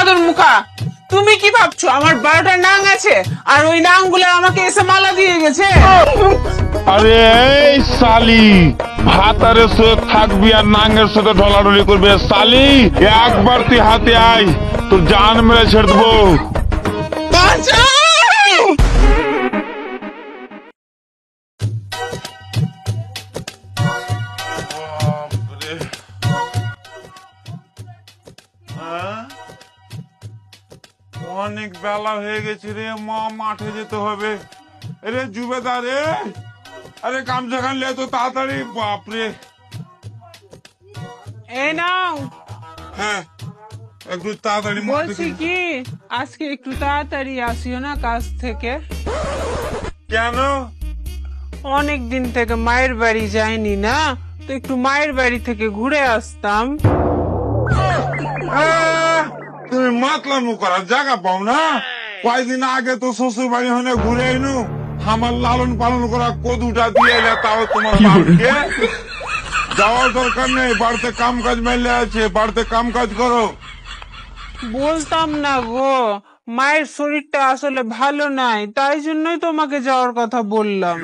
বাদর মুখা, তুমি কি ভাবছো আমার 12টা নাং আছে আর ওই নাংগুলো আমাকে এসে মালা দিয়ে গেছে? আরে এই শালি, ভাতারে সাথে থাকবি আর নাঙ্গের সাথে ঢলাঢলি করবে শালি। একবার তুই হাতে আয়, তোর জান মেরে ছেড়ে দেবো। অনেক বেলা হয়ে গেছে রে মা, মাঠে যেতে হবে। আরে জুবেদার রে, আরে গামছা খান লে তো তাড়াতাড়ি। বাপরে, এই নাও। হ্যাঁ একটু তাড়াতাড়ি। বলছি কি, আজকে একটু তাড়াতাড়ি আসিও না কাজ থেকে? কেন? অনেক দিন থেকে মায়ের বাড়ি যাইনি না, তো একটু মায়ের বাড়ি থেকে ঘুরে আসতাম। তুমি মাতলামু করার জায়গা পাও না? কয়দিন আগে তো শ্বশুর বাড়ি হনে ঘুরে আইনু, আমার লালন পালন করা কদুটা দিয়ে এলে, তাও তোমার বাপকে যাওয়ার দরকার নেই। বাড়িতে কাম কাজ মেলে আছে, বাড়িতে কাম কাজ করো। বলতাম না গো, মায়ের শরীরটা আসলে ভালো নাই, তাই জন্যই তোমাকে যাওয়ার কথা বললাম।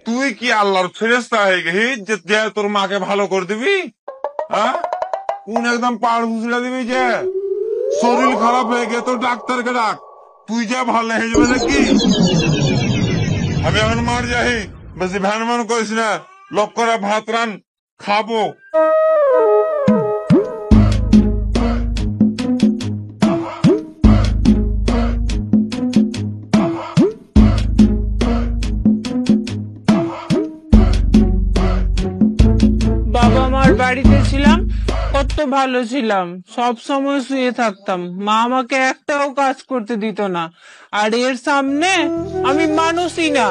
তুই কি আল্লাহর ফেরেশতা হয়ে গেছি যে তোর মাকে ভালো করে দিবি? হ্যাঁ, কোন একদম পাড় ঘুষড়ে দিবি যে শরীর খারাপ হয়ে গে তো ডাক্তারকে ডাক, তুই যা ভালো হয়ে যাবে নাকি? আমি এখন মার যাই, বেশি ভ্যান ম্যান করিস না, লোক করে ভাত রান খাবো। বাবা মার বাড়িতে ছিলাম, কত ভালো ছিলাম, সব সময় শুয়ে থাকতাম, মা আমাকে একটাও কাজ করতে দিত না। আর এর সামনে আমি মানুষই না।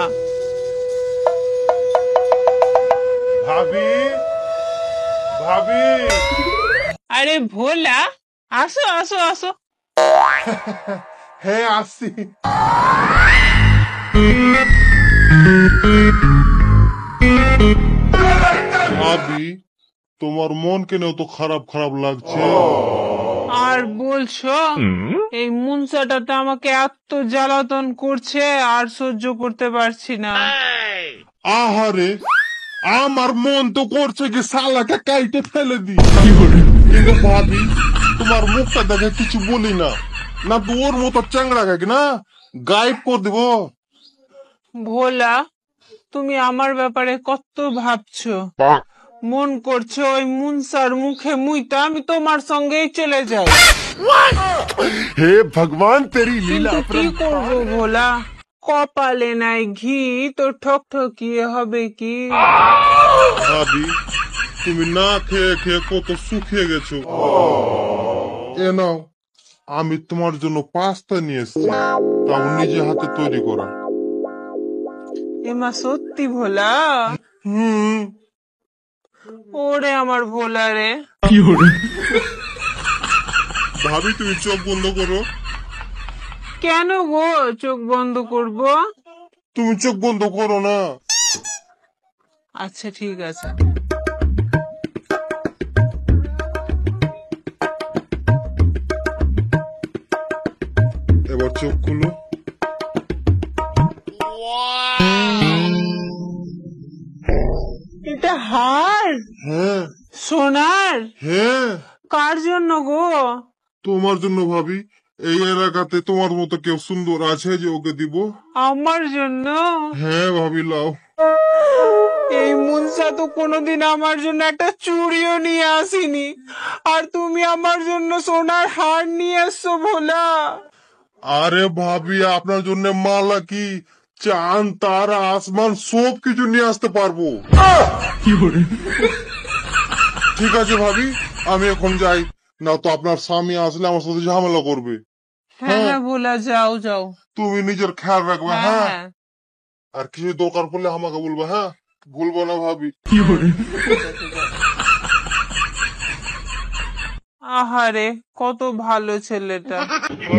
ভাবি, ভাবি। আরে ভোলা, আসো আসো আসো। হ্যাঁ আসছি। ভাবি, তোমার মন কেন তো খারাপ খারাপ লাগছে? আর বলছো, এই মুনসাটাতে আমাকে এত জ্বালাতন করছে, আর সহ্য করতে পারছি না। আহারে, আমার মন তো করছে কি শালাকে কাইটে ফেলে দি। কিন্তু ভাবি, তোমার মুখটা দেখে কিছু বলি না, না তো ওর মতো চ্যাংড়া গাইক না গায়েব করে দিব। ভোলা, তুমি আমার ব্যাপারে কত ভাবছো, মন করছো ওই মুনসার মুখে মুইতা আমি তোমার সঙ্গেই চলে যাই। হে ভগবান, তেরি লীলা। কিন্তু কি করবো ভোলা, কপালে নাই ঘি তো ঠকঠকিয়ে হবে কি? ভাবি, তুমি না খেয়ে খেয়ে কত শুকিয়ে গেছো। এ নাও, আমি তোমার জন্য পাস্তা নিয়ে এসেছি, তাও নিজে হাতে তৈরি করা। এমা সত্যি ভোলা? ওরে আমার ভোলা রে। ভাবি, তুমি চোখ বন্ধ করো। কেন গো চোখ বন্ধ করব? তুমি চোখ বন্ধ করো না। আচ্ছা ঠিক আছে। এবার চোখ খুলো। এটা হার? হ্যাঁ। সোনার? হ্যাঁ। কার জন্য গো? তোমার জন্য ভাবি। এই এলাকাতে তোমার মতো কেউ সুন্দর আছে যে ওকে দিব? আমার জন্য? হ্যাঁ ভাবি, লাও। এই মুনসা তো কোনোদিন আমার জন্য একটা চুড়িও নিয়ে আসেনি, আর তুমি আমার জন্য সোনার হার নিয়ে এসছো ভোলা। আরে ভাবি, আপনার জন্য মালা কি, চাঁদ তারা আসমান সব কিছু নিয়ে আসতে পারবো। ঠিক আছে ভাবি, আমি এখন যাই, না তো আপনার স্বামী আসলে আমার সাথে ঝামেলা করবে। হ্যাঁ হ্যাঁ ভোলা, যাও যাও। তুমি নিজের খেয়াল রাখবে। হ্যাঁ হ্যাঁ, আর কিছু দরকার পড়লে আমাকে বলবে। হ্যাঁ, ভুলবো না ভাবি। আহারে, কত ভালো ছেলেটা।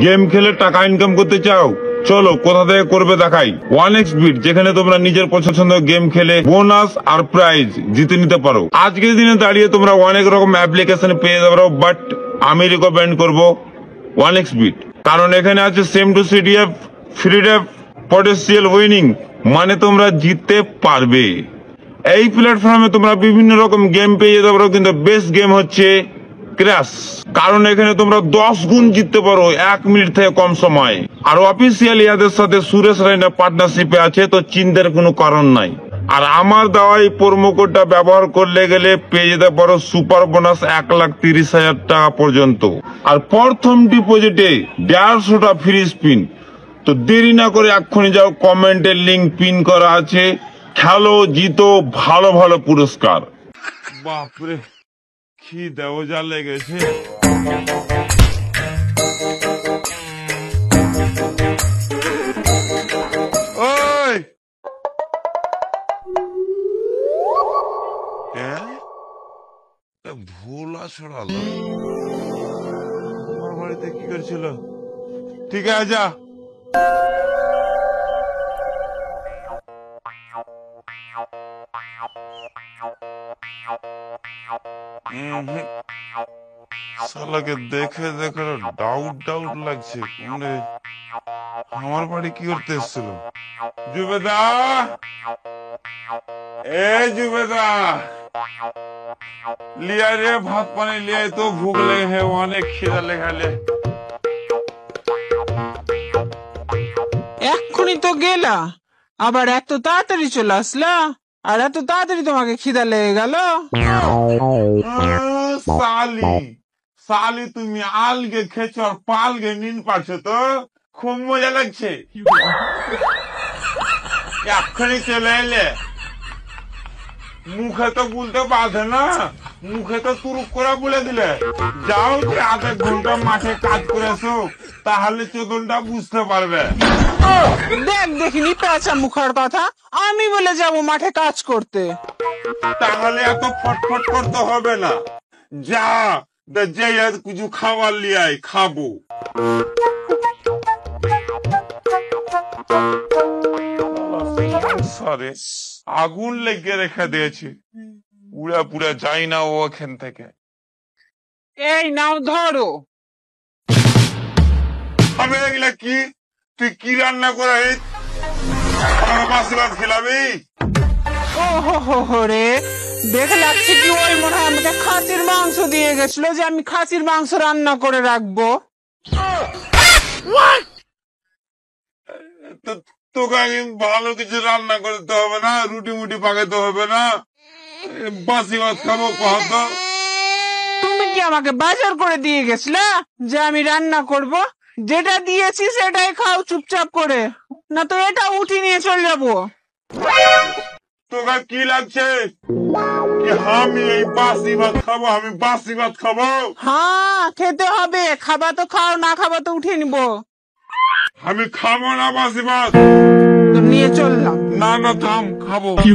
গেম খেলে টাকা ইনকাম করতে চাও? চলো, কোথা থেকে করবে দেখাই। 1xBet, যেখানে তোমরা নিজের পছন্দের গেম খেলে বোনাস আর প্রাইজ জিতে নিতে পারো। আজকের দিনে দাঁড়িয়ে তোমরা অনেক রকম অ্যাপ্লিকেশন পেয়ে যাবে, বাট আমি রিকমেন্ড করব 1xBet, কারণ এখানে আছে সেম টু সিডিএফ, ফ্রি ডেপ, পটেনশিয়াল উইনিং, মানে তোমরা জিততে পারবে। এই প্ল্যাটফর্মে তোমরা বিভিন্ন রকম গেম পেয়ে যেতে পারো, কিন্তু বেস্ট গেম হচ্ছে ক্র্যাশ, কারণ এখানে তোমরা 10 গুণ জিততে পারো 1 মিনিট থেকে কম সময়। আর অফিসিয়ালি এদের সাথে সুরেশ রায়না পার্টনারশিপে আছে, তো চিন্তার কোনো কারণ নাই। আর আমার দেওয়া এই প্রোমো কোডটা ব্যবহার করলে গেলে পেয়ে যেতে পারো সুপার বোনাস 1,30,000 টাকা পর্যন্ত। আর প্রথম ডিপোজিটে 150টা ফ্রি স্পিন। তো দেরি না করে এক্ষুনি যাও, কমেন্টের লিংক পিন করা আছে, খেলো, জিতো ভালো ভালো পুরস্কার। বাপরে কি দেও যা লেগেছে। ওই ভোলা ছড়ালো আমার বাড়িতে কি করছিল? ঠিক আছে যা। শালাকে দেখে দেখে ডাউট লাগছে, আমার বাড়ি কি করতে এসেছিল? জুবেদা, এ জুবেদা, লিয়া রে ভাত পানি লিয়া, তো ভুক লেগে হে, অনেক খিদা লেখালে। এক্ষুনি তো গেলা, আবার এত তাড়াতাড়ি চলে আসলা, আর এত তাড়াতাড়ি তোমাকে খিদা লেগে গেল? সালি সালি, তুমি আলগে খেছো আর পালগে নিন পারছো, তো খুব মজা লাগছে। এক্ষুনি চলে এলে, মুখে তো বলতে বাধে না, মুখে তো তুরুক করে বলে দিলে। যাও যে আধা ঘন্টা মাঠে কাজ করেছো, তাহলে চোদনটা বুঝতে পারবে। দেখ দেখিনি পেঁচা মুখার কথা, আমি বলে যাব মাঠে কাজ করতে। তাহলে এত ফটফট করতে হবে না, যা যে কিছু খাবার লিয়ে খাবো। আগুন লেগে রেখে দিয়েছি, পুরা পুরা যাই না ও এখান থেকে। এই নাও ধরো। আমি এগুলা কি, তুই কি রান্না করে মাসি ভাত খেলাবি? ও হো রে, দেখে লাগছে কি ওই মনে হয় আমাকে খাসির মাংস দিয়ে গেছিল, যে আমি খাসির মাংস রান্না করে রাখবো। তোকে ভালো কিছু রান্না করতে হবে না, রুটি মুটি পাকাতে হবে না, বাসি ভাত খাবো কত? তুমি কি আমাকে বাজার করে দিয়ে গেছিলা যে আমি রান্না করব? যেটা দিয়েছি সেটাই খাও চুপচাপ করে, না তো এটা উঠি নিয়ে চলে যাবো। তোকে কি লাগছে কি আমি এই বাসি ভাত খাবো? আমি বাসি ভাত খাবো? হ্যাঁ খেতে হবে, খাবা তো খাও, না খাবা তো উঠে নিবো। আমি খাবো না বাসি ভাত, তো নিয়ে চললাম। না না থাম, খাবো। কি